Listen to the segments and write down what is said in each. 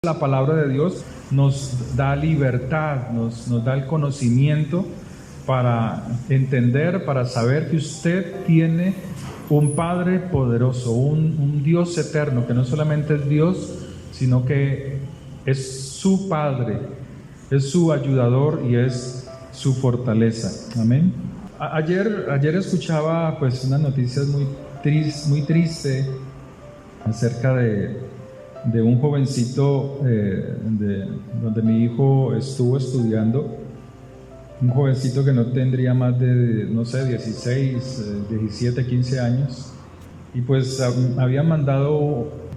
La palabra de Dios nos da libertad, nos da el conocimiento para entender, para saber que usted tiene un Padre poderoso, un Dios eterno, que no solamente es Dios, sino que es su Padre, es su ayudador y es su fortaleza. Amén. Ayer escuchaba pues unas noticias muy triste acerca de un jovencito donde mi hijo estuvo estudiando, un jovencito que no tendría más de, no sé, 16, 17, 15 años, y pues habían mandado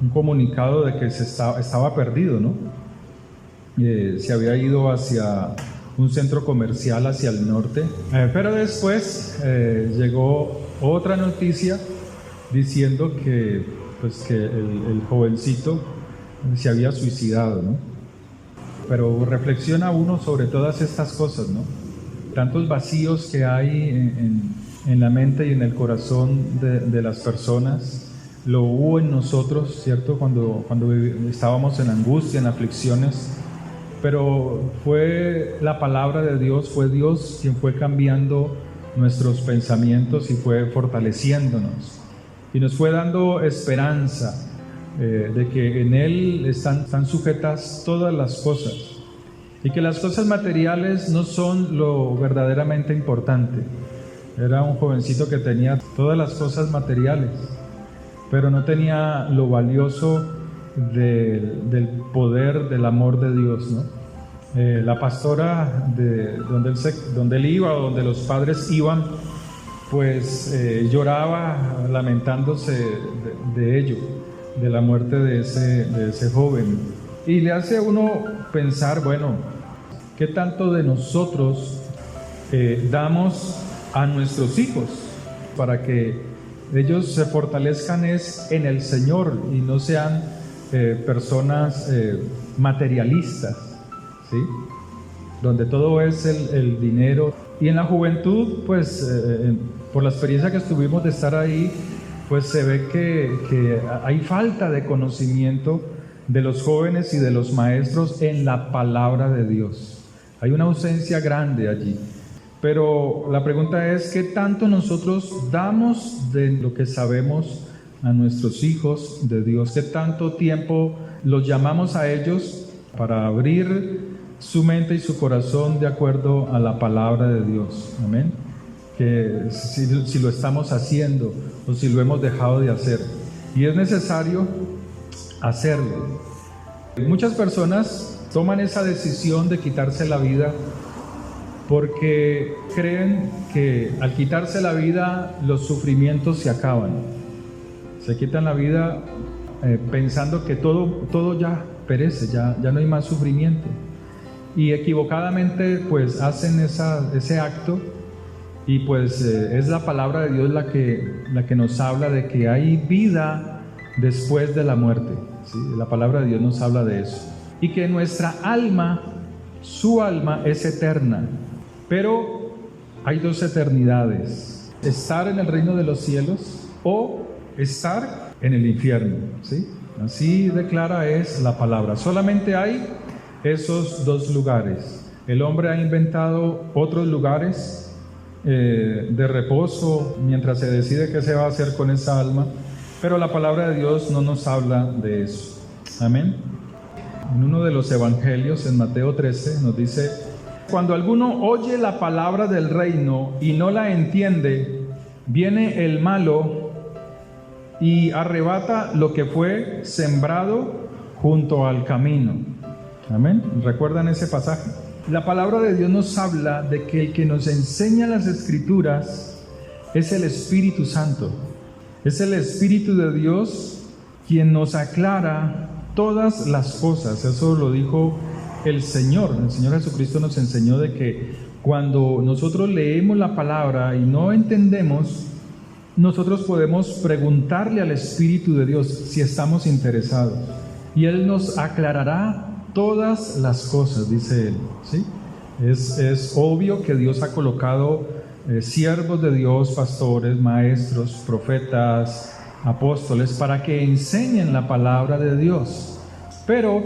un comunicado de que estaba perdido, ¿no? Se había ido hacia un centro comercial hacia el norte, pero después llegó otra noticia diciendo que el jovencito se había suicidado, ¿no? Pero reflexiona uno sobre todas estas cosas, ¿no? Tantos vacíos que hay en la mente y en el corazón de las personas. Lo hubo en nosotros, ¿cierto? Cuando estábamos en angustia, en aflicciones, pero fue la palabra de Dios, fue Dios quien fue cambiando nuestros pensamientos y fue fortaleciéndonos. Y nos fue dando esperanza de que en Él están sujetas todas las cosas y que las cosas materiales no son lo verdaderamente importante. Era un jovencito que tenía todas las cosas materiales, pero no tenía lo valioso del poder del amor de Dios, ¿no? La pastora donde él iba, donde los padres iban, pues lloraba lamentándose de ello, de la muerte de ese joven. Y le hace a uno pensar, bueno, ¿qué tanto de nosotros damos a nuestros hijos para que ellos se fortalezcan en el Señor y no sean personas materialistas, ¿sí? Donde todo es el dinero? Y en la juventud, pues por la experiencia que tuvimos de estar ahí, pues se ve que hay falta de conocimiento de los jóvenes y de los maestros en la palabra de Dios. Hay una ausencia grande allí. Pero la pregunta es, ¿qué tanto nosotros damos de lo que sabemos a nuestros hijos de Dios? ¿Qué tanto tiempo los llamamos a ellos para abrir su mente y su corazón de acuerdo a la palabra de Dios? Amén. Que si lo estamos haciendo o si lo hemos dejado de hacer. Y es necesario hacerlo. Muchas personas toman esa decisión de quitarse la vida porque creen que al quitarse la vida los sufrimientos se acaban. Se quitan la vida pensando que todo ya perece, ya no hay más sufrimiento. Y equivocadamente pues hacen ese acto y pues es la palabra de Dios la que nos habla de que hay vida después de la muerte, ¿sí? La palabra de Dios nos habla de eso. Y que nuestra alma, su alma es eterna, pero hay dos eternidades: estar en el reino de los cielos o estar en el infierno, ¿sí? Así declara es la palabra. Solamente hay esos dos lugares. El hombre ha inventado otros lugares de reposo mientras se decide qué se va a hacer con esa alma, pero la palabra de Dios no nos habla de eso. Amén. En uno de los evangelios, en Mateo 13, nos dice: cuando alguno oye la palabra del reino y no la entiende, viene el malo y arrebata lo que fue sembrado junto al camino. Amén. ¿Recuerdan ese pasaje? La palabra de Dios nos habla de que el que nos enseña las Escrituras es el Espíritu Santo. Es el Espíritu de Dios quien nos aclara todas las cosas. Eso lo dijo el Señor. El Señor Jesucristo nos enseñó de que cuando nosotros leemos la palabra y no entendemos, nosotros podemos preguntarle al Espíritu de Dios si estamos interesados. Y Él nos aclarará todas las cosas, dice Él, ¿sí? Es obvio que Dios ha colocado siervos de Dios, pastores, maestros, profetas, apóstoles, para que enseñen la palabra de Dios. Pero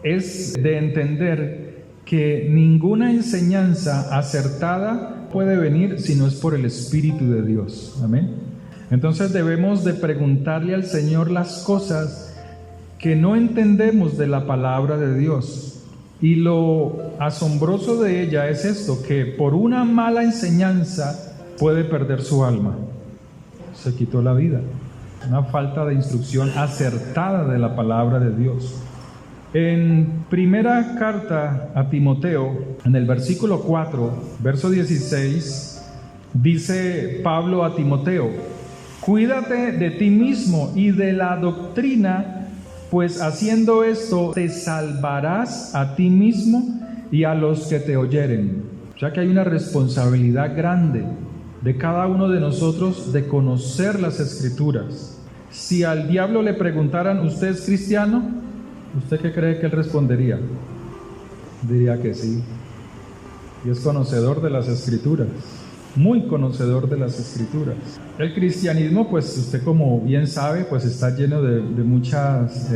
es de entender que ninguna enseñanza acertada puede venir si no es por el Espíritu de Dios. Amén. Entonces debemos de preguntarle al Señor las cosas que no entendemos de la palabra de Dios. Y lo asombroso de ella es esto, que por una mala enseñanza puede perder su alma. Se quitó la vida. Una falta de instrucción acertada de la palabra de Dios. En primera carta a Timoteo, en el versículo 4, verso 16, dice Pablo a Timoteo: cuídate de ti mismo y de la doctrina, pues haciendo esto te salvarás a ti mismo y a los que te oyeren. O sea que hay una responsabilidad grande de cada uno de nosotros de conocer las Escrituras. Si al diablo le preguntaran, ¿usted es cristiano?, ¿usted qué cree que él respondería? Diría que sí. Y es conocedor de las Escrituras, muy conocedor de las Escrituras. El cristianismo, pues usted como bien sabe, pues está lleno de muchas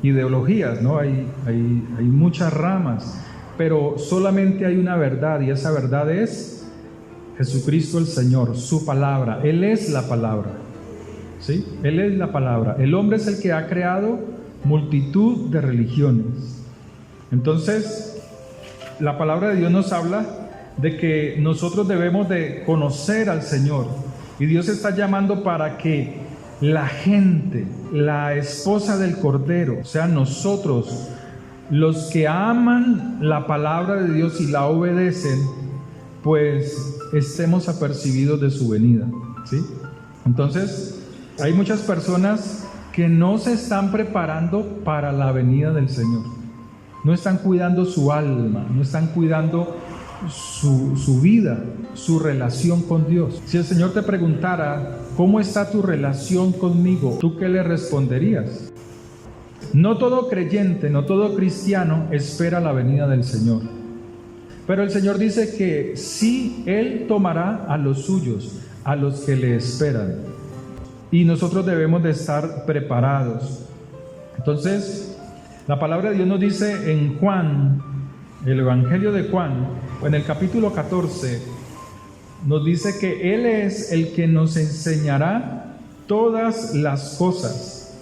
ideologías, ¿no? Hay muchas ramas, pero solamente hay una verdad, y esa verdad es Jesucristo el Señor, su palabra. Él es la palabra, ¿sí? Él es la palabra. El hombre es el que ha creado multitud de religiones. Entonces, la palabra de Dios nos habla de que nosotros debemos de conocer al Señor, y Dios está llamando para que la gente, la esposa del Cordero, o sea, nosotros, los que aman la palabra de Dios y la obedecen, pues estemos apercibidos de su venida, ¿sí? Entonces, hay muchas personas que no se están preparando para la venida del Señor. No están cuidando su alma, no están cuidando su vida, su relación con Dios. Si el Señor te preguntara, ¿cómo está tu relación conmigo?, ¿tú qué le responderías? No todo creyente, no todo cristiano espera la venida del Señor. Pero el Señor dice que sí, Él tomará a los suyos, a los que le esperan. Y nosotros debemos de estar preparados. Entonces, la palabra de Dios nos dice en Juan, el Evangelio de Juan, en el capítulo 14, nos dice que Él es el que nos enseñará todas las cosas.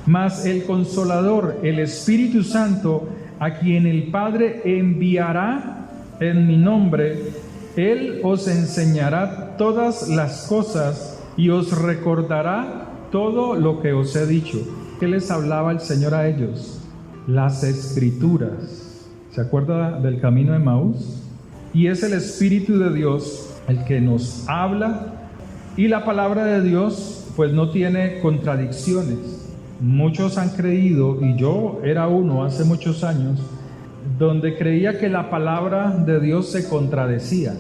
Mas el Consolador, el Espíritu Santo, a quien el Padre enviará en mi nombre, Él os enseñará todas las cosas y os recordará todo lo que os he dicho. ¿Qué les hablaba el Señor a ellos? Las Escrituras. ¿Se acuerda del camino de Emaús? Y es el Espíritu de Dios el que nos habla, y la palabra de Dios pues no tiene contradicciones. Muchos han creído, y yo era uno hace muchos años, donde creía que la palabra de Dios se contradecía.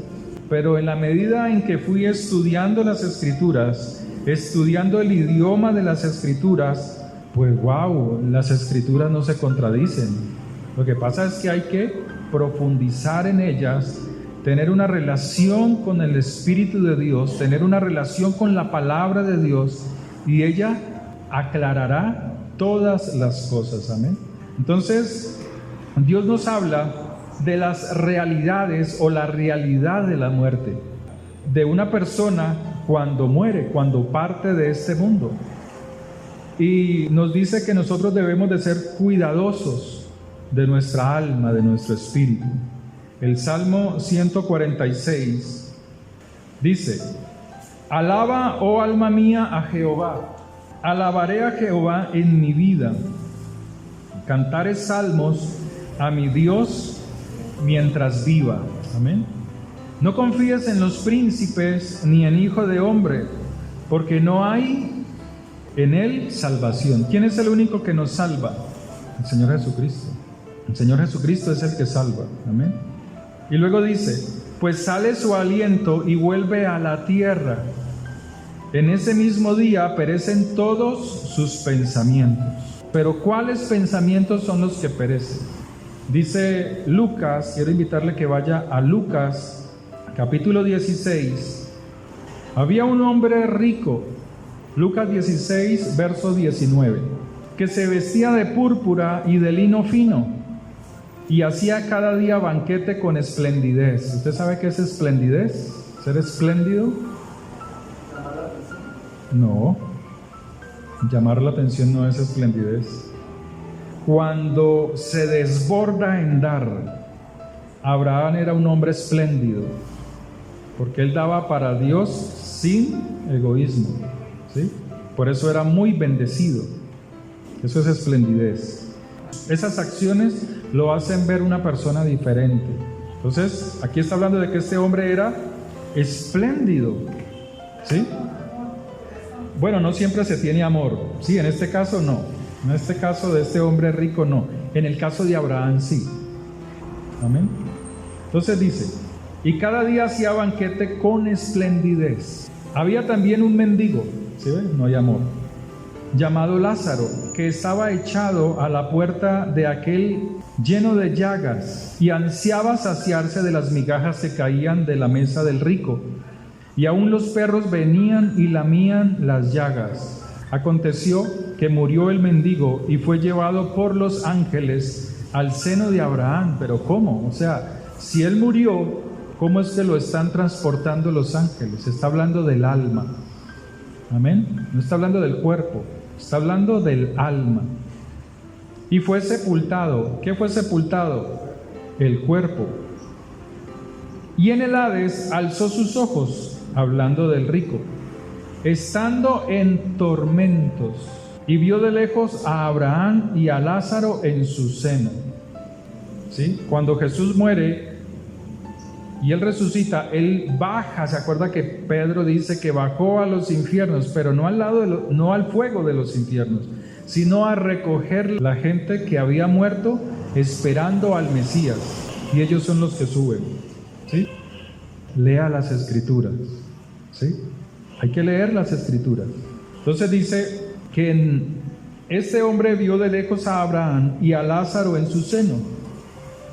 Pero en la medida en que fui estudiando las Escrituras, estudiando el idioma de las Escrituras, pues wow, las Escrituras no se contradicen. Lo que pasa es que hay que profundizar en ellas, tener una relación con el Espíritu de Dios, tener una relación con la palabra de Dios, y ella aclarará todas las cosas. Amén. Entonces, Dios nos habla de las realidades o la realidad de la muerte de una persona cuando muere, cuando parte de este mundo. Y nos dice que nosotros debemos de ser cuidadosos de nuestra alma, de nuestro espíritu. El Salmo 146 dice: alaba, oh alma mía, a Jehová. Alabaré a Jehová en mi vida. Cantaré salmos a mi Dios mientras viva. Amén. No confíes en los príncipes ni en hijo de hombre, porque no hay en él salvación. ¿Quién es el único que nos salva? El Señor Jesucristo. El Señor Jesucristo es el que salva. Amén. Y luego dice: pues sale su aliento y vuelve a la tierra. En ese mismo día perecen todos sus pensamientos. Pero ¿cuáles pensamientos son los que perecen? Dice Lucas, quiero invitarle que vaya a Lucas, capítulo 16. Había un hombre rico, Lucas 16, verso 19. que se vestía de púrpura y de lino fino, y hacía cada día banquete con esplendidez. ¿Usted sabe qué es esplendidez? ¿Ser espléndido? No, llamar la atención no es esplendidez. Cuando se desborda en dar, Abraham era un hombre espléndido, porque él daba para Dios sin egoísmo, ¿sí? Por eso era muy bendecido. Eso es esplendidez. Esas acciones lo hacen ver una persona diferente. Entonces, aquí está hablando de que este hombre era espléndido, ¿sí? Bueno, no siempre se tiene amor. Sí, en este caso no. En este caso de este hombre rico no. En el caso de Abraham sí. Amén. Entonces dice, y cada día hacía banquete con esplendidez. Había también un mendigo, ¿sí ven? No hay amor, llamado Lázaro, que estaba echado a la puerta de aquel lleno de llagas, y ansiaba saciarse de las migajas que caían de la mesa del rico, y aún los perros venían y lamían las llagas. Aconteció que murió el mendigo y fue llevado por los ángeles al seno de Abraham. ¿Pero cómo? O sea, si él murió, ¿cómo es que lo están transportando los ángeles? Está hablando del alma. Amén. No está hablando del cuerpo, está hablando del alma. Y fue sepultado. ¿Qué fue sepultado? El cuerpo. Y en el Hades alzó sus ojos, hablando del rico, estando en tormentos, y vio de lejos a Abraham y a Lázaro en su seno. ¿Sí? Cuando Jesús muere y él resucita, él baja. ¿Se acuerda que Pedro dice que bajó a los infiernos, pero no al lado no al fuego de los infiernos, sino a recoger la gente que había muerto esperando al Mesías, y ellos son los que suben? ¿Sí? Lea las Escrituras, ¿sí? Hay que leer las Escrituras. Entonces dice que este hombre vio de lejos a Abraham y a Lázaro en su seno.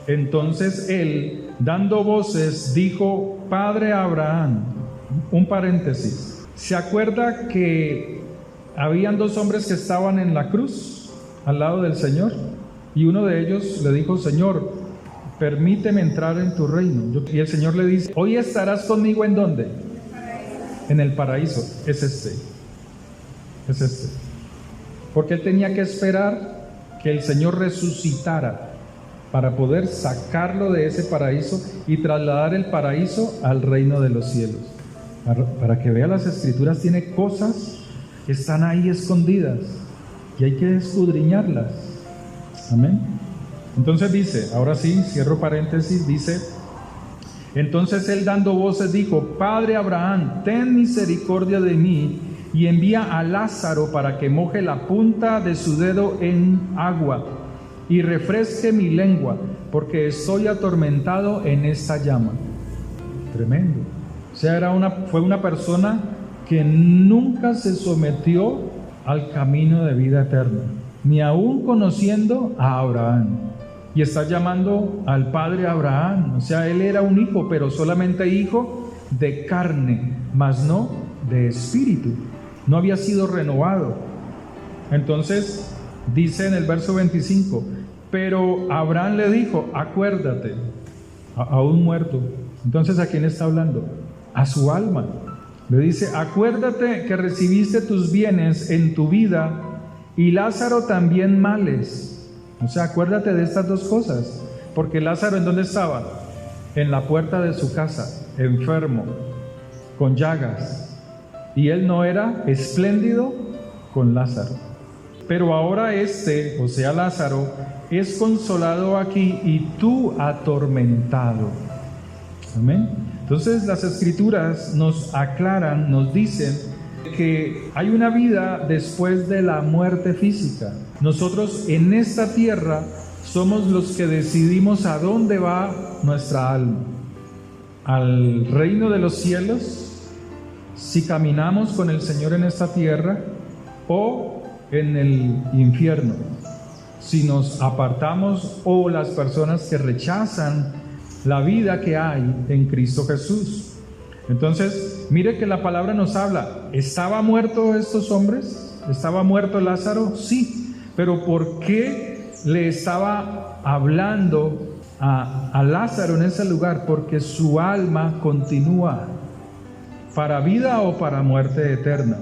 Entonces él, dando voces, dijo: Padre Abraham. Un paréntesis. ¿Se acuerda que habían dos hombres que estaban en la cruz al lado del Señor? Y uno de ellos le dijo: Señor, permíteme entrar en tu reino. Y el Señor le dice: hoy estarás conmigo, ¿en dónde? En el paraíso. Es este. Porque él tenía que esperar que el Señor resucitara para poder sacarlo de ese paraíso y trasladar el paraíso al reino de los cielos. Para que vea las Escrituras, tiene cosas que están ahí escondidas y hay que escudriñarlas. Amén. Entonces dice, ahora sí, cierro paréntesis, dice: entonces él, dando voces, dijo: Padre Abraham, ten misericordia de mí y envía a Lázaro para que moje la punta de su dedo en agua y refresque mi lengua, porque estoy atormentado en esta llama. Tremendo. O sea, fue una persona que nunca se sometió al camino de vida eterna, ni aún conociendo a Abraham. Y está llamando al padre Abraham. O sea, él era un hijo, pero solamente hijo de carne, mas no de espíritu. No había sido renovado. Entonces dice en el verso 25: pero Abraham le dijo: acuérdate, a un muerto. Entonces, ¿a quién está hablando? A su alma. Le dice: acuérdate que recibiste tus bienes en tu vida y Lázaro también males. O sea, acuérdate de estas dos cosas. Porque Lázaro, ¿en dónde estaba? En la puerta de su casa, enfermo, con llagas. Y él no era espléndido con Lázaro. Pero ahora o sea Lázaro, es consolado aquí y tú atormentado. Amén. Entonces las Escrituras nos aclaran, nos dicen que hay una vida después de la muerte física. Nosotros en esta tierra somos los que decidimos a dónde va nuestra alma: al reino de los cielos, si caminamos con el Señor en esta tierra, o en el infierno, si nos apartamos, o las personas que rechazan la vida que hay en Cristo Jesús. Entonces, mire que la palabra nos habla: ¿estaba muerto estos hombres? ¿Estaba muerto Lázaro? Sí, Pero ¿por qué le estaba hablando a Lázaro en ese lugar? Porque su alma continúa para vida o para muerte eterna.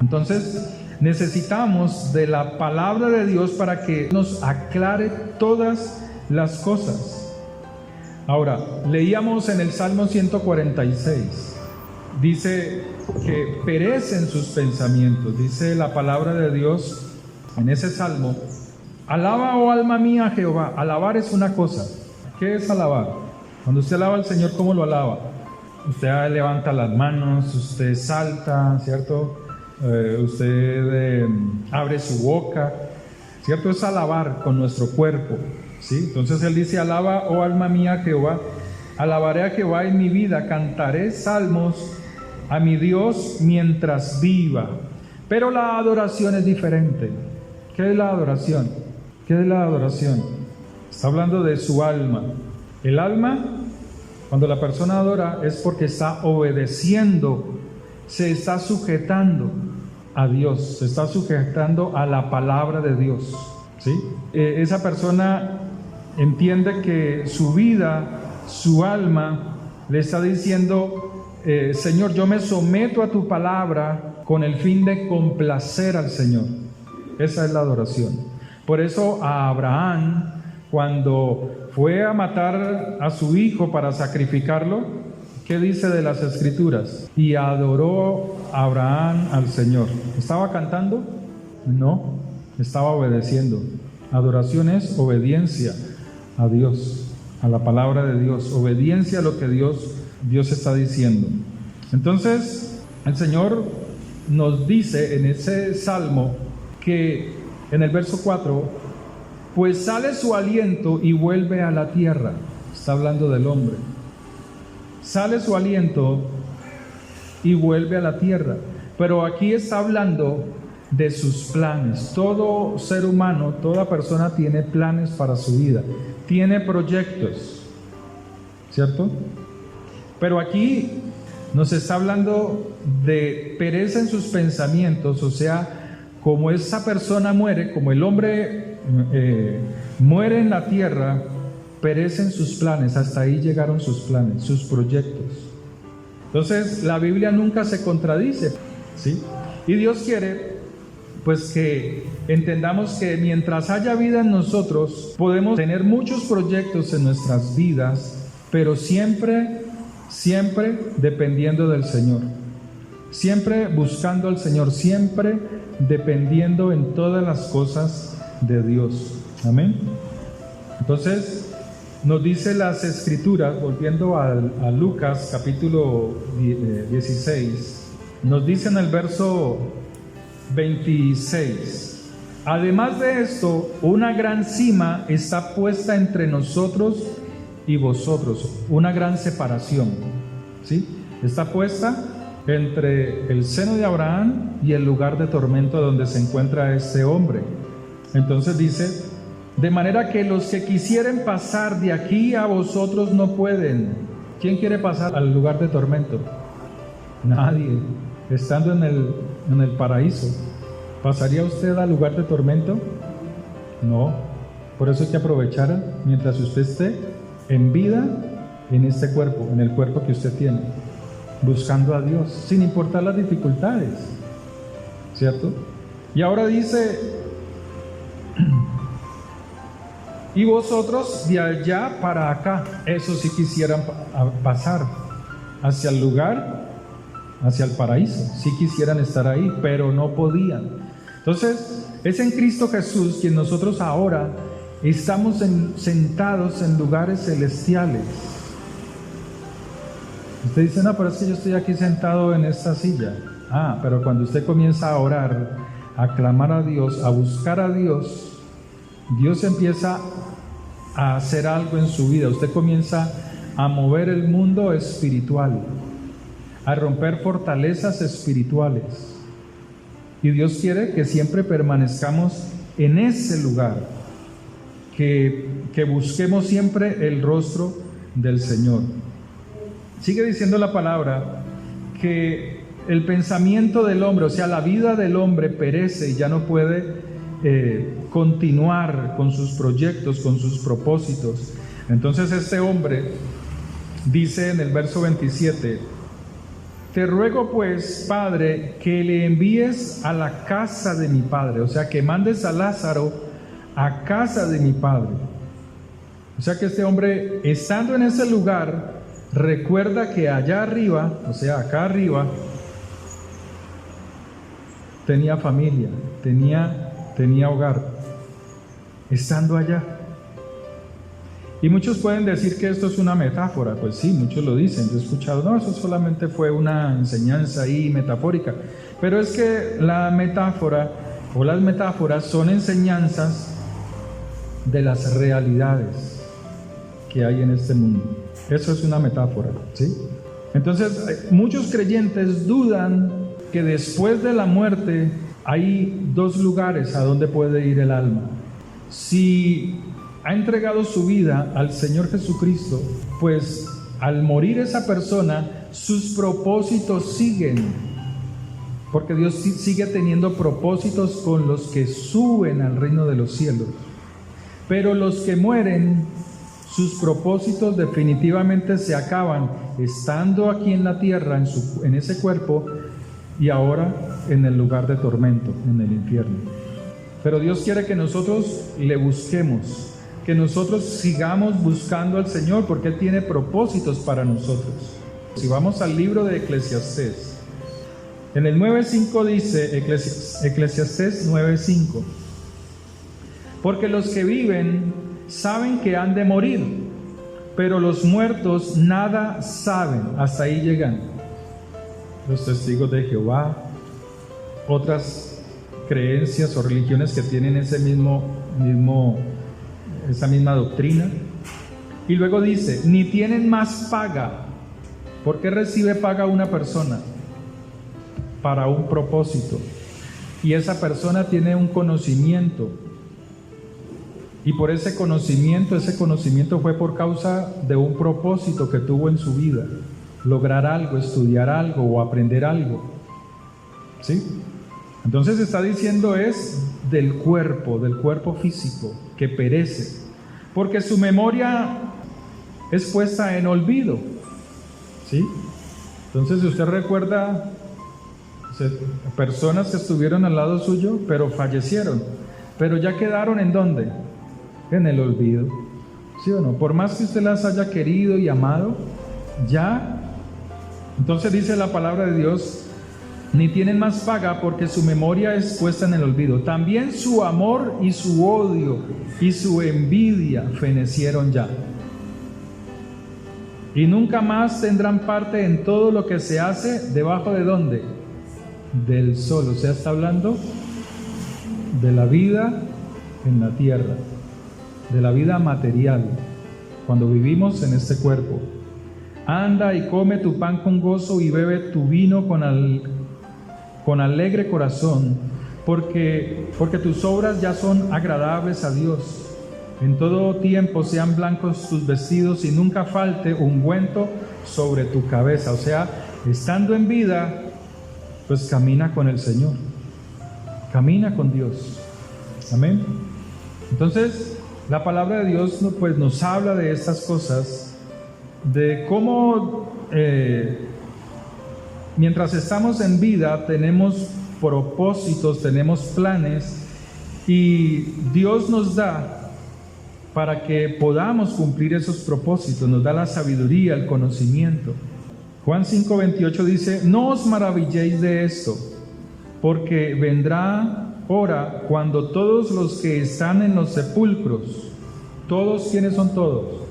Entonces necesitamos de la palabra de Dios para que nos aclare todas las cosas. Ahora, leíamos en el Salmo 146, dice que perecen sus pensamientos. Dice la palabra de Dios en ese Salmo: alaba, oh alma mía, a Jehová. Alabar es una cosa. ¿Qué es alabar? Cuando usted alaba al Señor, ¿cómo lo alaba? Usted levanta las manos, usted salta, ¿cierto? Usted abre su boca, ¿cierto? Es alabar con nuestro cuerpo, ¿sí? Entonces Él dice: alaba, oh alma mía, a Jehová. Alabaré a Jehová en mi vida, cantaré salmos a mi Dios mientras viva. Pero la adoración es diferente. ¿Qué es la adoración? ¿Qué es la adoración? Está hablando de su alma. El alma, cuando la persona adora, es porque está obedeciendo, se está sujetando a Dios, se está sujetando a la palabra de Dios, ¿sí? Esa persona entiende que su vida, su alma, le está diciendo: Señor, yo me someto a tu palabra con el fin de complacer al Señor. Esa es la adoración. Por eso a Abraham, cuando fue a matar a su hijo para sacrificarlo, ¿qué dice de las Escrituras? Y adoró Abraham al Señor. ¿Estaba cantando? No, estaba obedeciendo. Adoración es obediencia a Dios, a la palabra de Dios, obediencia a lo que Dios está diciendo. Entonces, el Señor nos dice en ese salmo que en el verso 4, pues sale su aliento y vuelve a la tierra. Está hablando del hombre. Sale su aliento y vuelve a la tierra. Pero aquí está hablando de sus planes. Todo ser humano, toda persona tiene planes para su vida, tiene proyectos, ¿cierto? Pero aquí nos está hablando de perecen sus pensamientos, o sea, como esa persona muere, como el hombre muere en la tierra, perecen sus planes. Hasta ahí llegaron sus planes, sus proyectos. Entonces la Biblia nunca se contradice, ¿sí? Y Dios quiere pues que entendamos que mientras haya vida en nosotros, podemos tener muchos proyectos en nuestras vidas, pero siempre dependiendo del Señor, siempre buscando al Señor, siempre dependiendo en todas las cosas de Dios. Amén. Entonces nos dice las Escrituras, volviendo a Lucas capítulo 16, nos dice en el verso 26: además de esto, una gran cima está puesta entre nosotros y vosotros, una gran separación, ¿sí? Está puesta entre el seno de Abraham y el lugar de tormento donde se encuentra este hombre. Entonces dice: de manera que los que quisieren pasar de aquí a vosotros no pueden. ¿Quién quiere pasar al lugar de tormento? Nadie. Estando en el paraíso, ¿pasaría usted al lugar de tormento? No. Por eso hay que aprovechar mientras usted esté en vida en este cuerpo, en el cuerpo que usted tiene, buscando a Dios, sin importar las dificultades, ¿cierto? Y ahora dice: y vosotros de allá para acá. Eso sí quisieran pasar hacia el lugar, hacia el paraíso, sí quisieran estar ahí, pero no podían. Entonces es en Cristo Jesús quien nosotros ahora estamos sentados en lugares celestiales. Usted dice: no, pero es que yo estoy aquí sentado en esta silla. Pero cuando usted comienza a orar, a clamar a Dios, a buscar a Dios, Dios empieza a hacer algo en su vida. Usted comienza a mover el mundo espiritual, a romper fortalezas espirituales. Y Dios quiere que siempre permanezcamos en ese lugar, que busquemos siempre el rostro del Señor. Sigue diciendo la palabra que el pensamiento del hombre, o sea, la vida del hombre perece y ya no puede continuar con sus proyectos, con sus propósitos. Entonces este hombre dice en el verso 27: te ruego pues, Padre, que le envíes a la casa de mi padre, o sea, que mandes a Lázaro a casa de mi padre. O sea que este hombre, estando en ese lugar, recuerda que allá arriba, o sea, acá arriba, tenía familia, tenía hogar, estando allá. Y muchos pueden decir que esto es una metáfora. Pues sí, muchos lo dicen. Yo he escuchado, no, eso solamente fue una enseñanza ahí metafórica. Pero es que la metáfora o las metáforas son enseñanzas de las realidades que hay en este mundo. Eso es una metáfora, ¿sí? Entonces, muchos creyentes dudan que después de la muerte hay dos lugares a donde puede ir el alma. Si ha entregado su vida al Señor Jesucristo, pues al morir esa persona, sus propósitos siguen, porque Dios sigue teniendo propósitos con los que suben al reino de los cielos. Pero los que mueren, sus propósitos definitivamente se acaban estando aquí en la tierra, en ese cuerpo, y ahora en el lugar de tormento, en el infierno. Pero Dios quiere que nosotros le busquemos, que nosotros sigamos buscando al Señor, porque Él tiene propósitos para nosotros. Si vamos al libro de Eclesiastés, en el 9:5 dice, Eclesiastés 9:5: porque los que viven saben que han de morir, pero los muertos nada saben. Hasta ahí llegan los testigos de Jehová, otras creencias o religiones que tienen esa misma doctrina. Y luego dice, ni tienen más paga. ¿Por qué recibe paga una persona? Para un propósito. Y esa persona tiene un conocimiento. Y por ese conocimiento fue por causa de un propósito que tuvo en su vida. Lograr algo, estudiar algo o aprender algo. ¿Sí? Entonces está diciendo es del cuerpo físico que perece, porque su memoria es puesta en olvido. ¿Sí? Entonces si usted recuerda personas que estuvieron al lado suyo, pero fallecieron, pero ya quedaron ¿en dónde? En el olvido. ¿Sí o no? Por más que usted las haya querido y amado, ya. Entonces dice la palabra de Dios, ni tienen más paga porque su memoria es puesta en el olvido. También su amor y su odio y su envidia fenecieron ya. Y nunca más tendrán parte en todo lo que se hace debajo de ¿dónde? Del sol. O sea, está hablando de la vida en la tierra, de la vida material, cuando vivimos en este cuerpo. Anda y come tu pan con gozo y bebe tu vino con alegre corazón, porque tus obras ya son agradables a Dios. En todo tiempo sean blancos tus vestidos y nunca falte ungüento sobre tu cabeza. O sea, estando en vida, pues camina con el Señor, camina con Dios. Amén. Entonces, la palabra de Dios pues nos habla de estas cosas, de cómo mientras estamos en vida tenemos propósitos, tenemos planes, y Dios nos da para que podamos cumplir esos propósitos, nos da la sabiduría, el conocimiento. Juan 5:28 dice, no os maravilléis de esto, porque vendrá hora cuando todos los que están en los sepulcros, todos, ¿quiénes son todos?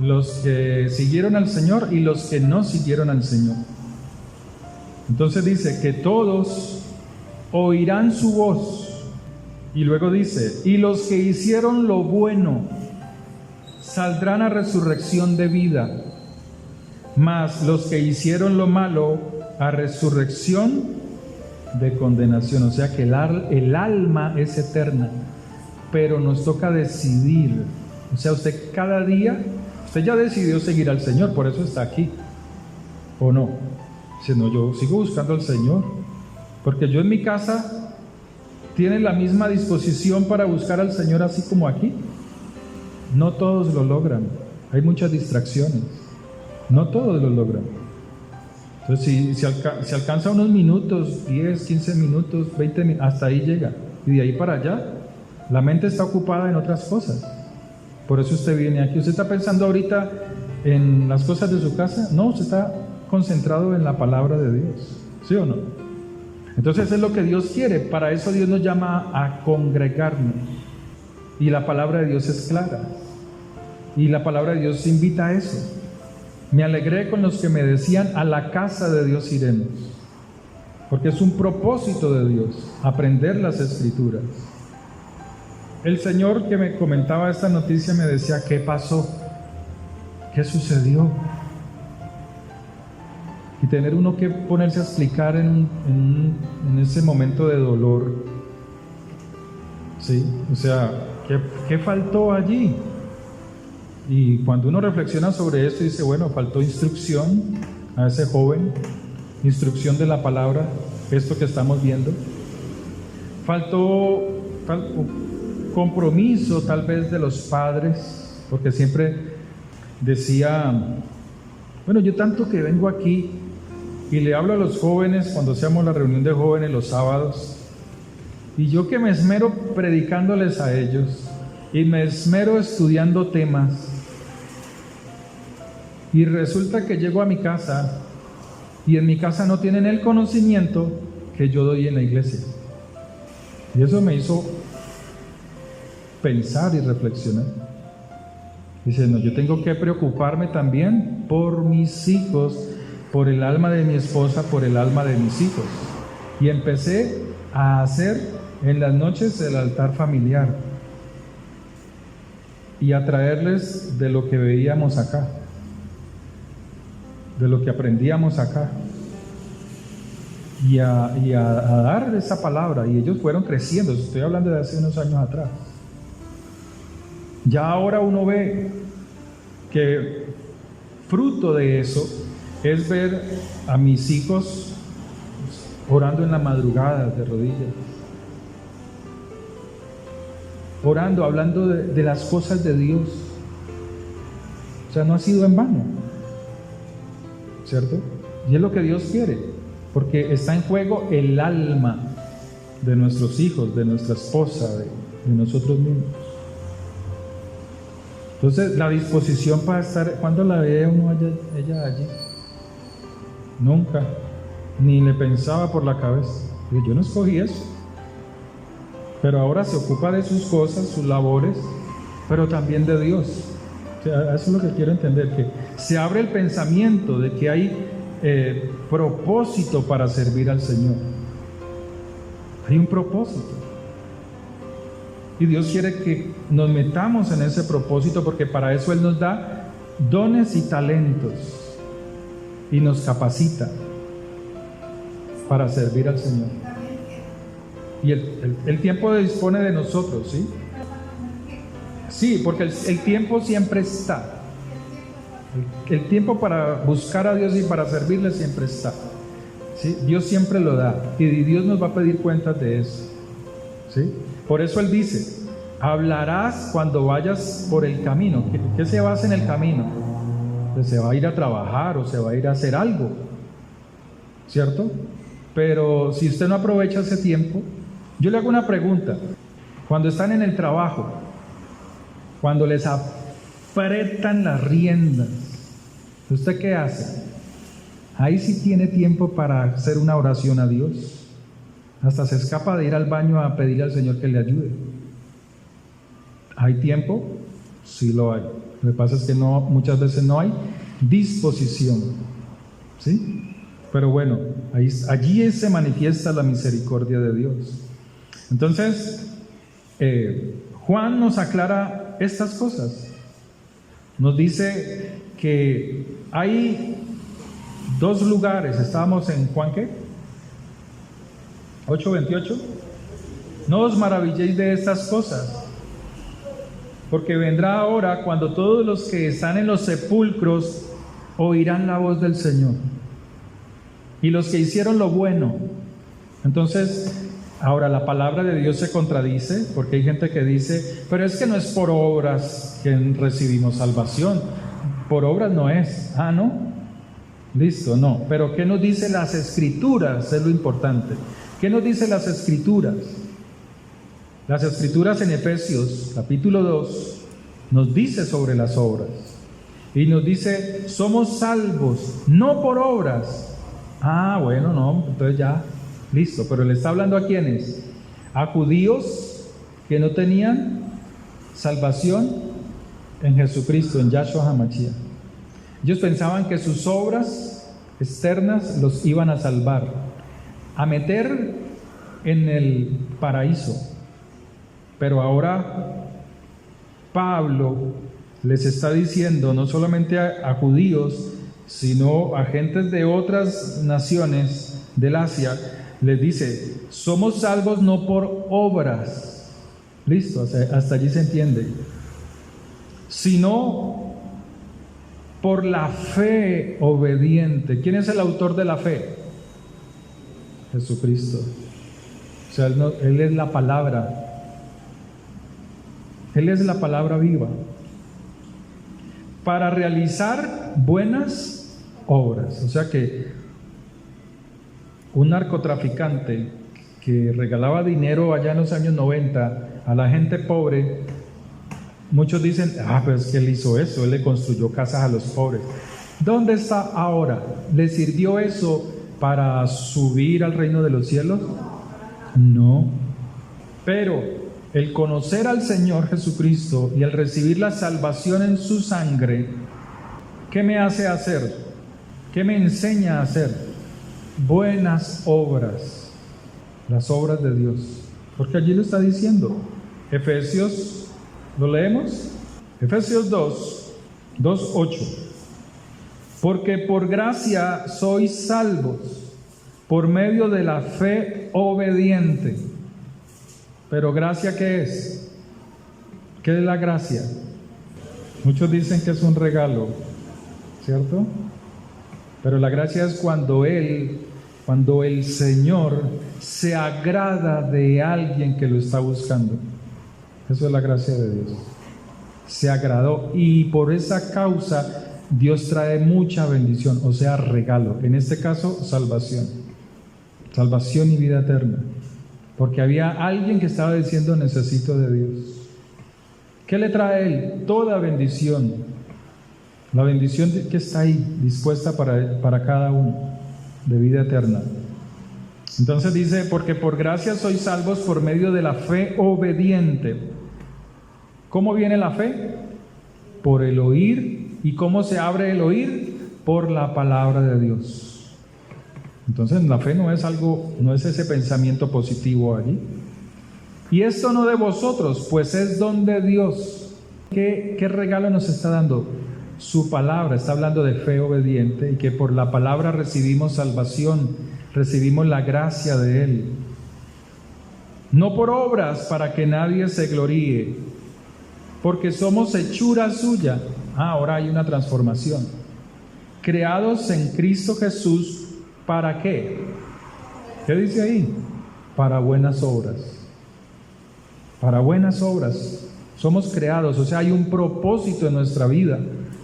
Los que siguieron al Señor y los que no siguieron al Señor. Entonces dice que todos oirán su voz. Y luego dice, y los que hicieron lo bueno saldrán a resurrección de vida, mas los que hicieron lo malo a resurrección de condenación. O sea que el alma es eterna, pero nos toca decidir. O sea, usted cada día, usted ya decidió seguir al Señor, por eso está aquí, ¿o no? Si no, yo sigo buscando al Señor, porque yo en mi casa ¿Tienen la misma disposición para buscar al Señor así como aquí? No todos lo logran. Hay muchas distracciones. No todos lo logran. Entonces, si alcanza unos minutos, 10, 15 minutos, 20 minutos, hasta ahí llega. Y de ahí para allá, la mente está ocupada en otras cosas. Por eso usted viene aquí. ¿Usted está pensando ahorita en las cosas de su casa? No, usted está concentrado en la palabra de Dios. ¿Sí o no? Entonces es lo que Dios quiere. Para eso Dios nos llama a congregarnos. Y la palabra de Dios es clara. Y la palabra de Dios invita a eso. Me alegré con los que me decían, a la casa de Dios iremos. Porque es un propósito de Dios, aprender las Escrituras. El Señor que me comentaba esta noticia me decía, ¿qué pasó? ¿Qué sucedió? Y tener uno que ponerse a explicar en ese momento de dolor. ¿Sí? O sea, ¿qué faltó allí? Y cuando uno reflexiona sobre esto, dice, bueno, faltó instrucción a ese joven, instrucción de la palabra, esto que estamos viendo. Faltó compromiso tal vez de los padres, porque siempre decía, bueno, yo tanto que vengo aquí y le hablo a los jóvenes cuando hacemos la reunión de jóvenes los sábados, y yo que me esmero predicándoles a ellos, y me esmero estudiando temas, y resulta que llego a mi casa y en mi casa no tienen el conocimiento que yo doy en la iglesia. Y eso me hizo pensar y reflexionar. Dice, no, yo tengo que preocuparme también por mis hijos, por el alma de mi esposa, por el alma de mis hijos. Y empecé a hacer en las noches el altar familiar y a traerles de lo que veíamos acá, de lo que aprendíamos acá, y a dar esa palabra. Y ellos fueron creciendo. Estoy hablando de hace unos años atrás. Ya ahora uno ve que fruto de eso es ver a mis hijos orando en la madrugada de rodillas, orando, hablando de las cosas de Dios. O sea, no ha sido en vano, ¿cierto? Y es lo que Dios quiere, porque está en juego el alma de nuestros hijos, de nuestra esposa, de nosotros mismos. Entonces, la disposición para estar, ¿cuándo la ve uno ella allí? Nunca, ni le pensaba por la cabeza. Yo no escogí eso, pero ahora se ocupa de sus cosas, sus labores, pero también de Dios. O sea, eso es lo que quiero entender, que se abre el pensamiento de que hay propósito para servir al Señor. Hay un propósito. Y Dios quiere que nos metamos en ese propósito, porque para eso Él nos da dones y talentos y nos capacita para servir al Señor. Y el tiempo dispone de nosotros, ¿sí? Sí, porque el tiempo siempre está. El tiempo para buscar a Dios y para servirle siempre está. ¿Sí? Dios siempre lo da, y Dios nos va a pedir cuentas de eso. ¿Sí? Por eso Él dice, hablarás cuando vayas por el camino. ¿Qué se va a hacer en el camino? Pues se va a ir a trabajar o se va a ir a hacer algo, ¿cierto? Pero si usted no aprovecha ese tiempo, yo le hago una pregunta. Cuando están en el trabajo, cuando les apretan las riendas, ¿usted qué hace? Ahí sí tiene tiempo para hacer una oración a Dios. Hasta se escapa de ir al baño a pedirle al Señor que le ayude. ¿Hay tiempo? Sí lo hay. Lo que pasa es que muchas veces no hay disposición. ¿Sí? Pero bueno, allí se manifiesta la misericordia de Dios. Entonces, Juan nos aclara estas cosas. Nos dice que hay dos lugares. Estábamos en Juan, ¿qué? 8:28. No os maravilléis de estas cosas, porque vendrá hora cuando todos los que están en los sepulcros oirán la voz del Señor, y los que hicieron lo bueno. Entonces, Ahora, la palabra de Dios se contradice porque hay gente que dice, pero es que no es por obras que recibimos salvación. Por obras no es. Ah, ¿no? Listo, no. Pero ¿qué nos dice las Escrituras? Es lo importante. ¿Qué nos dice las Escrituras? Las Escrituras en Efesios capítulo 2 nos dice sobre las obras. Y nos dice, somos salvos, no por obras. Ah, bueno, no, entonces ya, listo. Pero le está hablando ¿a quiénes? A judíos que no tenían salvación en Jesucristo, en Yahshua HaMashiach. Ellos pensaban que sus obras externas los iban a salvar, a meter en el paraíso. Pero ahora Pablo les está diciendo, no solamente a judíos, sino a gentes de otras naciones del Asia, les dice, somos salvos no por obras, listo, hasta allí se entiende, sino por la fe obediente. ¿Quién es el autor de la fe? Jesucristo. O sea, Él es la palabra. Él es la palabra viva. Para realizar buenas obras. O sea que un narcotraficante que regalaba dinero allá en los años 90 a la gente pobre, muchos dicen, pues es que él hizo eso, él le construyó casas a los pobres. ¿Dónde está ahora? ¿Le sirvió eso para subir al reino de los cielos? No. Pero el conocer al Señor Jesucristo y el recibir la salvación en su sangre, ¿qué me hace hacer? ¿Qué me enseña a hacer? Buenas obras, las obras de Dios. Porque allí lo está diciendo. Efesios, ¿lo leemos? Efesios 2:8. Porque por gracia sois salvos, por medio de la fe obediente. Pero ¿gracia qué es? ¿Qué es la gracia? Muchos dicen que es un regalo, ¿cierto? Pero la gracia es cuando el Señor se agrada de alguien que lo está buscando. Eso es la gracia de Dios. Se agradó y por esa causa Dios trae mucha bendición, o sea, regalo. En este caso, salvación. Salvación y vida eterna. Porque había alguien que estaba diciendo, necesito de Dios. ¿Qué le trae Él? Toda bendición. La bendición que está ahí, dispuesta para cada uno, de vida eterna. Entonces dice, porque por gracia sois salvos por medio de la fe obediente. ¿Cómo viene la fe? Por el oír. ¿Y cómo se abre el oír? Por la palabra de Dios. Entonces la fe no es ese pensamiento positivo allí. Y esto no de vosotros, pues es don de Dios. ¿Qué regalo nos está dando? Su palabra. Está hablando de fe obediente y que por la palabra recibimos salvación, recibimos la gracia de Él. No por obras para que nadie se gloríe, porque somos hechura suya. Ahora hay una transformación. Creados en Cristo Jesús. ¿Para qué? ¿Qué dice ahí? Para buenas obras. Para buenas obras. Somos creados, o sea, hay un propósito en nuestra vida.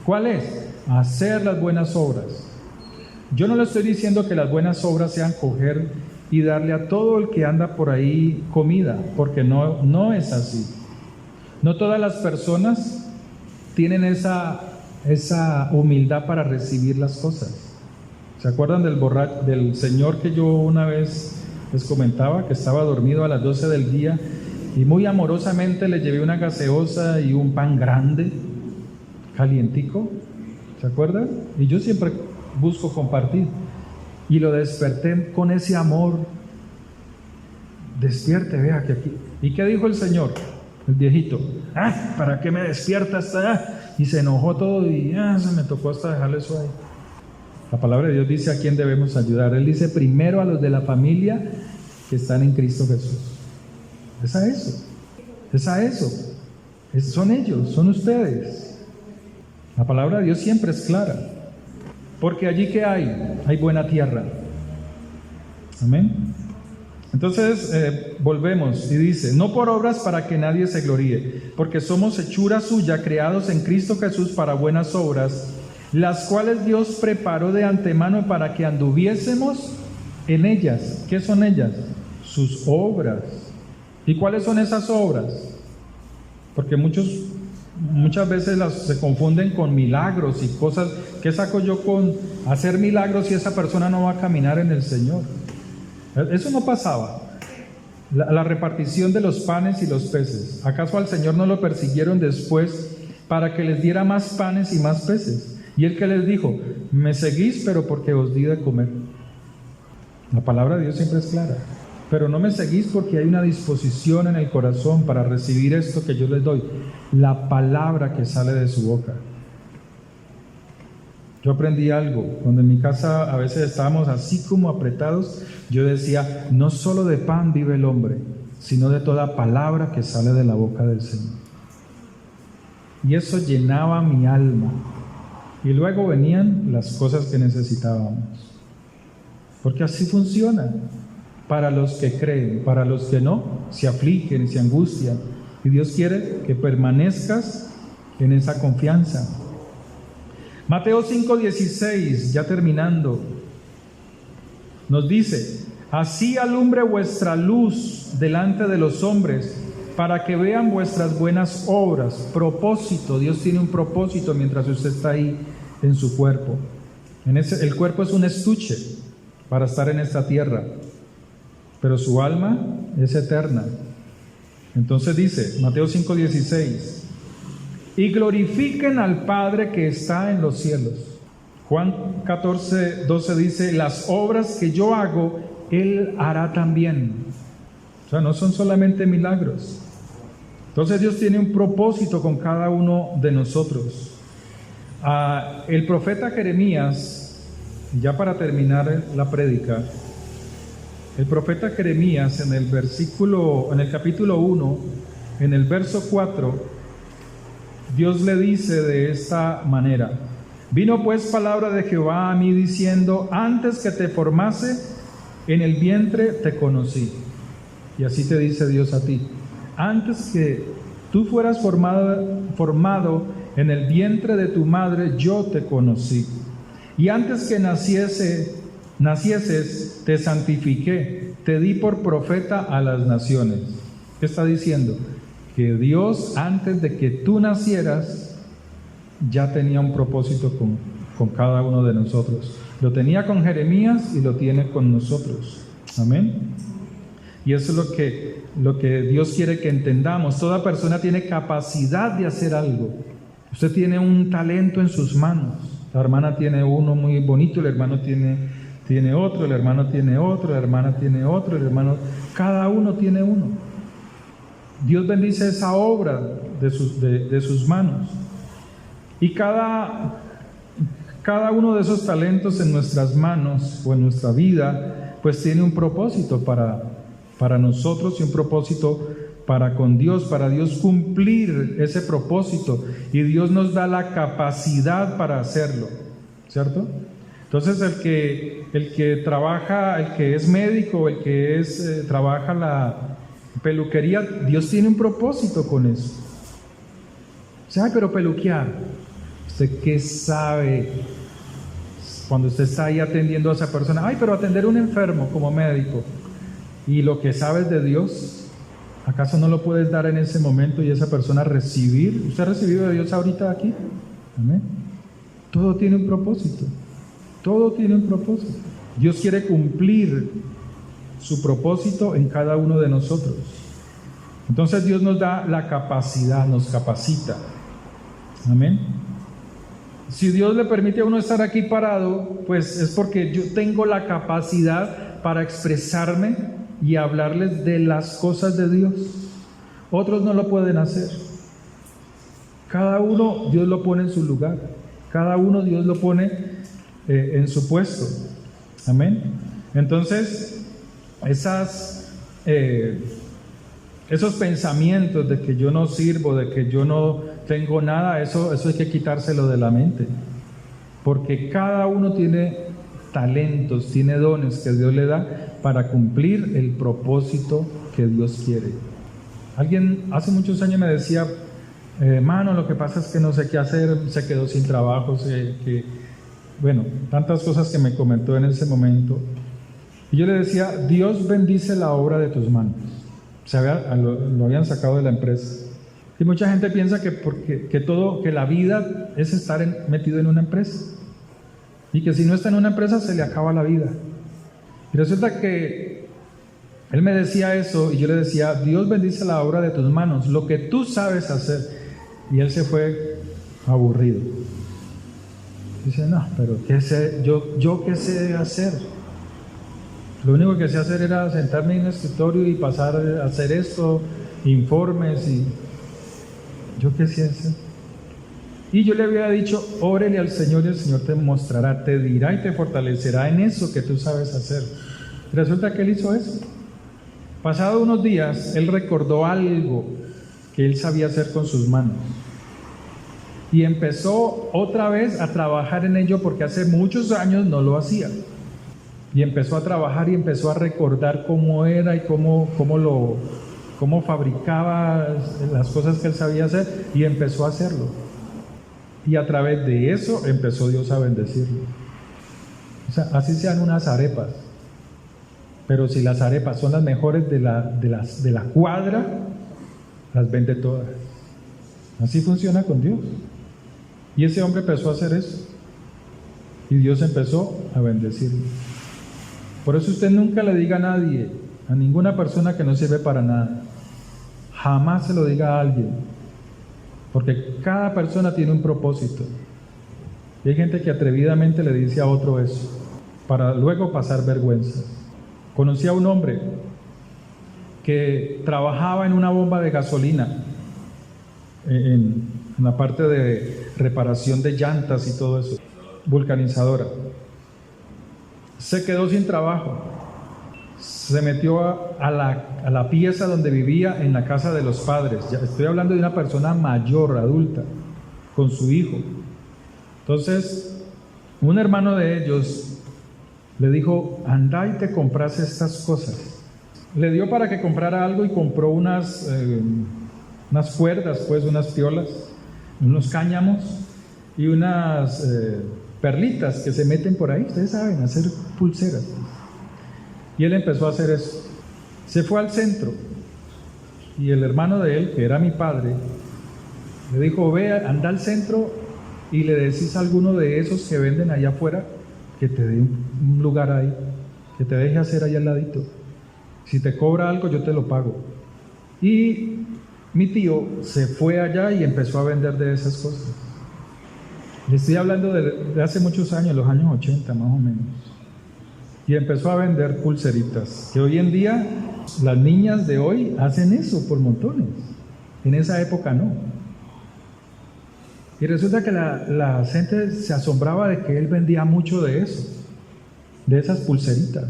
¿Cuál es? Hacer las buenas obras. Yo no le estoy diciendo que las buenas obras sean coger y darle a todo el que anda por ahí comida, porque no es así. No todas las personas tienen esa humildad para recibir las cosas. ¿Se acuerdan del señor que yo una vez les comentaba, que estaba dormido a las 12 del día y muy amorosamente le llevé una gaseosa y un pan grande, calientico? ¿Se acuerdan? Y yo siempre busco compartir. Y lo desperté con ese amor. Despierte, vea que aquí. ¿Y qué dijo el señor? El viejito. ¿Para qué me despierta hasta allá? Y se enojó todo y se me tocó hasta dejarle eso ahí. La palabra de Dios dice a quién debemos ayudar. Él dice primero a los de la familia que están en Cristo Jesús. Es a eso. Son ellos, son ustedes. La palabra de Dios siempre es clara. Porque allí que hay buena tierra. Amén. Entonces, volvemos y dice, no por obras para que nadie se gloríe, porque somos hechura suya, creados en Cristo Jesús para buenas obras, las cuales Dios preparó de antemano para que anduviésemos en ellas. ¿Qué son ellas? Sus obras. ¿Y cuáles son esas obras? Porque muchas veces se confunden con milagros y cosas. ¿Qué saco yo con hacer milagros si esa persona no va a caminar en el Señor? Eso no pasaba. La repartición de los panes y los peces. ¿Acaso al Señor no lo persiguieron después para que les diera más panes y más peces? Y Él que les dijo, me seguís, pero porque os di de comer. La palabra de Dios siempre es clara. Pero no me seguís porque hay una disposición en el corazón para recibir esto que yo les doy. La palabra que sale de su boca. Yo aprendí algo. Cuando en mi casa a veces estábamos así como apretados, yo decía, no solo de pan vive el hombre, sino de toda palabra que sale de la boca del Señor. Y eso llenaba mi alma. Y luego venían las cosas que necesitábamos. Porque así funciona. Para los que creen, para los que no, se afligen y se angustian. Y Dios quiere que permanezcas en esa confianza. Mateo 5:16, ya terminando, nos dice, así alumbre vuestra luz delante de los hombres, para que vean vuestras buenas obras. Propósito, Dios tiene un propósito mientras usted está ahí en su cuerpo. El cuerpo es un estuche para estar en esta tierra, pero su alma es eterna. Entonces dice, Mateo 5:16, y glorifiquen al Padre que está en los cielos. Juan 14:12 dice, las obras que yo hago, Él hará también. O sea, no son solamente milagros. Entonces Dios tiene un propósito con cada uno de nosotros. El profeta Jeremías, ya para terminar la prédica, el profeta Jeremías en el capítulo 1, en el verso 4, Dios le dice de esta manera, vino pues palabra de Jehová a mí diciendo, antes que te formase en el vientre te conocí. Y así te dice Dios a ti, antes que tú fueras formado en el vientre de tu madre, yo te conocí. Y antes que nacieses, te santifiqué, te di por profeta a las naciones. ¿Qué está diciendo? Que Dios, antes de que tú nacieras, ya tenía un propósito con cada uno de nosotros. Lo tenía con Jeremías y lo tiene con nosotros. Amén. Y eso es lo que Dios quiere que entendamos. Toda persona tiene capacidad de hacer algo. Usted tiene un talento en sus manos. La hermana tiene uno muy bonito, el hermano tiene otro, el hermano tiene otro, la hermana tiene otro, el hermano... Cada uno tiene uno. Dios bendice esa obra de sus manos. Y cada uno de esos talentos en nuestras manos o en nuestra vida, pues tiene un propósito para nosotros y un propósito para con Dios, para Dios cumplir ese propósito. Y Dios nos da la capacidad para hacerlo, ¿cierto? Entonces el que trabaja, el que es médico, el que trabaja la peluquería, Dios tiene un propósito con eso. O sea, pero peluquear, ¿usted qué sabe? Cuando usted está ahí atendiendo a esa persona, pero atender a un enfermo como médico, y lo que sabes de Dios, ¿acaso no lo puedes dar en ese momento y esa persona recibir? ¿Usted ha recibido de Dios ahorita aquí? Amén. Todo tiene un propósito. Todo tiene un propósito. Dios quiere cumplir su propósito en cada uno de nosotros. Entonces Dios nos da la capacidad, nos capacita. Amén. Si Dios le permite a uno estar aquí parado, pues es porque yo tengo la capacidad para expresarme y hablarles de las cosas de Dios. Otros no lo pueden hacer. Cada uno Dios lo pone en su lugar. Cada uno Dios lo pone en su puesto. Amén. Entonces, esos pensamientos de que yo no sirvo, de que yo no tengo nada, eso hay que quitárselo de la mente. Porque cada uno tiene talentos, tiene dones que Dios le da para cumplir el propósito que Dios quiere. Alguien hace muchos años me decía, hermano, lo que pasa es que no sé qué hacer, se quedó sin trabajo, tantas cosas que me comentó en ese momento. Y yo le decía, Dios bendice la obra de tus manos. Lo habían sacado de la empresa. Y mucha gente piensa que la vida es estar metido en una empresa. Y que si no está en una empresa se le acaba la vida. Y resulta que él me decía eso y yo le decía, Dios bendice la obra de tus manos, lo que tú sabes hacer. Y él se fue aburrido. Dice, no, pero ¿qué sé? ¿Yo qué sé hacer? Lo único que sé hacer era sentarme en el escritorio y pasar a hacer esto, informes y... ¿Yo qué sé hacer? Y yo le había dicho, órele al Señor y el Señor te mostrará, te dirá y te fortalecerá en eso que tú sabes hacer. Y resulta que él hizo eso. Pasado unos días, él recordó algo que él sabía hacer con sus manos. Y empezó otra vez a trabajar en ello porque hace muchos años no lo hacía. Y empezó a trabajar y empezó a recordar cómo era y cómo fabricaba las cosas que él sabía hacer y empezó a hacerlo. Y a través de eso empezó Dios a bendecirlo. O sea, así sean unas arepas. Pero si las arepas son las mejores de la cuadra, las vende todas. Así funciona con Dios. Y ese hombre empezó a hacer eso. Y Dios empezó a bendecirlo. Por eso usted nunca le diga a nadie, a ninguna persona que no sirve para nada. Jamás se lo diga a alguien. Porque cada persona tiene un propósito. Y hay gente que atrevidamente le dice a otro eso, para luego pasar vergüenza. Conocí a un hombre que trabajaba en una bomba de gasolina, en la parte de reparación de llantas y todo eso, vulcanizadora. Se quedó sin trabajo. Se metió a la pieza donde vivía en la casa de los padres. Ya estoy hablando de una persona mayor, adulta, con su hijo. Entonces, un hermano de ellos le dijo, anda y te compras estas cosas. Le dio para que comprara algo y compró unas cuerdas, pues, unas piolas, unos cáñamos y unas perlitas que se meten por ahí. Ustedes saben, hacer pulseras. Y él empezó a hacer eso. Se fue al centro y el hermano de él, que era mi padre, le dijo, ve, anda al centro y le decís a alguno de esos que venden allá afuera que te dé un lugar ahí, que te deje hacer allá al ladito. Si te cobra algo, yo te lo pago. Y mi tío se fue allá y empezó a vender de esas cosas. Le estoy hablando de hace muchos años, los años 80 más o menos. Y empezó a vender pulseritas, que hoy en día las niñas de hoy hacen eso por montones. En esa época no. Y resulta que la gente se asombraba de que él vendía mucho de eso, de esas pulseritas.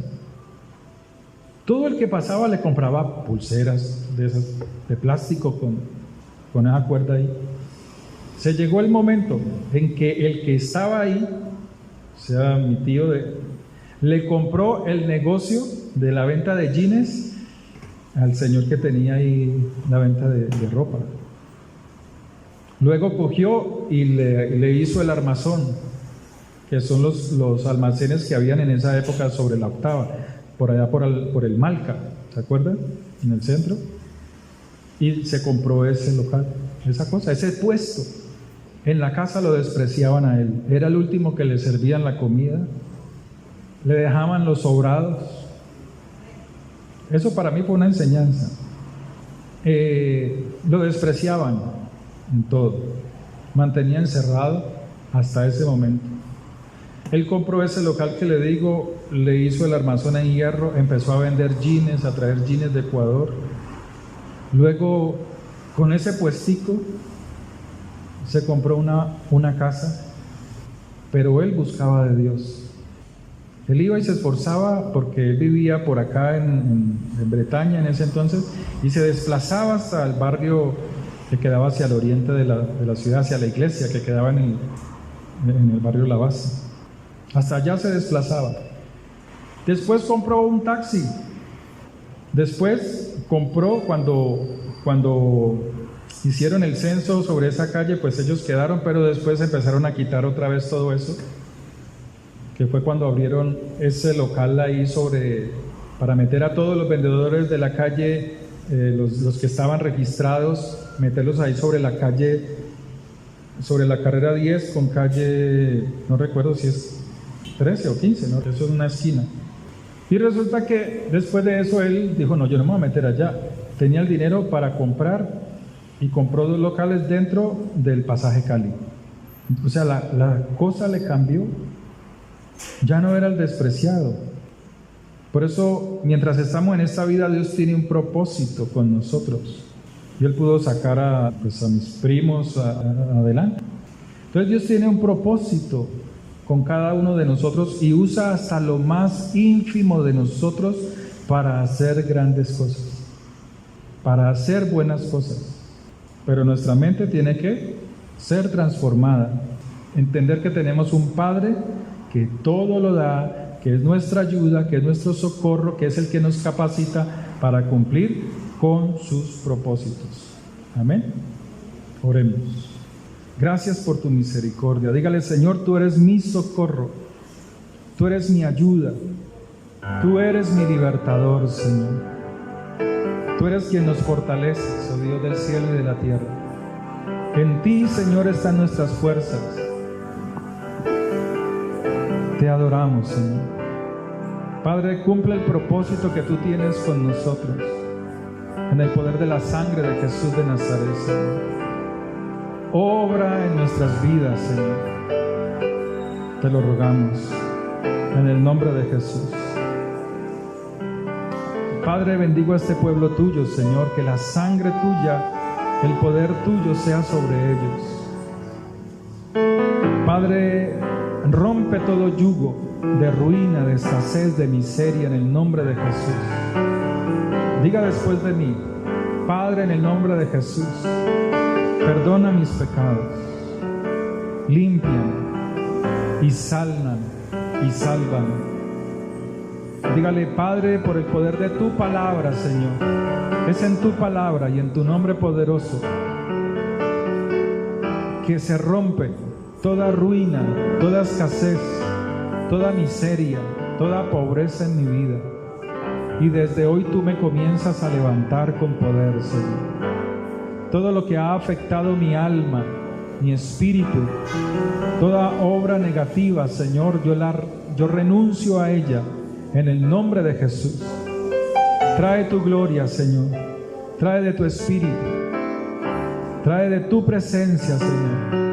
Todo el que pasaba le compraba pulseras de esas, de plástico con esa cuerda ahí. Se llegó el momento en que el que estaba ahí, o sea, mi tío, le compró el negocio de la venta de jeans al señor que tenía ahí la venta de ropa. Luego cogió y le hizo el armazón, que son los almacenes que habían en esa época sobre la Octava, por allá por el Malca, ¿se acuerdan? En el centro. Y se compró ese local, esa cosa, ese puesto. En la casa lo despreciaban a él, era el último que le servían la comida, le dejaban los sobrados. Eso para mí fue una enseñanza. Lo despreciaban en todo, mantenía encerrado hasta ese momento. Él compró ese local que le digo, le hizo el armazón en hierro, empezó a vender jeans, a traer jeans de Ecuador. Luego, con ese puestico, se compró una casa, pero él buscaba de Dios. Él iba y se esforzaba porque él vivía por acá en Bretaña en ese entonces y se desplazaba hasta el barrio que quedaba hacia el oriente de la ciudad, hacia la iglesia que quedaba en el barrio La Base. Hasta allá se desplazaba. Después compró un taxi. Después compró, cuando hicieron el censo sobre esa calle, pues ellos quedaron, pero después empezaron a quitar otra vez todo eso, que fue cuando abrieron ese local ahí para meter a todos los vendedores de la calle, los que estaban registrados, meterlos ahí sobre la calle, sobre la carrera 10 con calle, no recuerdo si es 13 o 15, ¿no? Eso es una esquina. Y resulta que después de eso él dijo, no, yo no me voy a meter allá. Tenía el dinero para comprar y compró 2 locales dentro del Pasaje Cali. O sea, la cosa le cambió. Ya no era el despreciado. Por eso, mientras estamos en esta vida, Dios tiene un propósito con nosotros. Y Él pudo sacar a mis primos adelante. Entonces Dios tiene un propósito con cada uno de nosotros y usa hasta lo más ínfimo de nosotros para hacer grandes cosas, para hacer buenas cosas. Pero nuestra mente tiene que ser transformada, entender que tenemos un Padre que todo lo da, que es nuestra ayuda, que es nuestro socorro, que es el que nos capacita para cumplir con sus propósitos. Amén. Oremos. Gracias por tu misericordia. Dígale, Señor, tú eres mi socorro, tú eres mi ayuda, tú eres mi libertador, Señor. Tú eres quien nos fortalece, oh Dios del cielo y de la tierra. En ti, Señor, están nuestras fuerzas. Te adoramos, Señor. Padre, cumple el propósito que tú tienes con nosotros, en el poder de la sangre de Jesús de Nazaret, Señor. Obra en nuestras vidas, Señor. Te lo rogamos en el nombre de Jesús. Padre, bendigo a este pueblo tuyo, Señor, que la sangre tuya, el poder tuyo sea sobre ellos. Padre, rompe todo yugo de ruina, de escasez, de miseria en el nombre de Jesús. Diga después de mí, Padre, en el nombre de Jesús, perdona mis pecados, límpiame y sálvame y sálvame. Dígale, Padre, por el poder de tu palabra, Señor, es en tu palabra y en tu nombre poderoso que se rompe toda ruina, toda escasez, toda miseria, toda pobreza en mi vida. Y desde hoy tú me comienzas a levantar con poder, Señor. Todo lo que ha afectado mi alma, mi espíritu, toda obra negativa, Señor, yo renuncio a ella en el nombre de Jesús. Trae tu gloria, Señor. Trae de tu espíritu. Trae de tu presencia, Señor.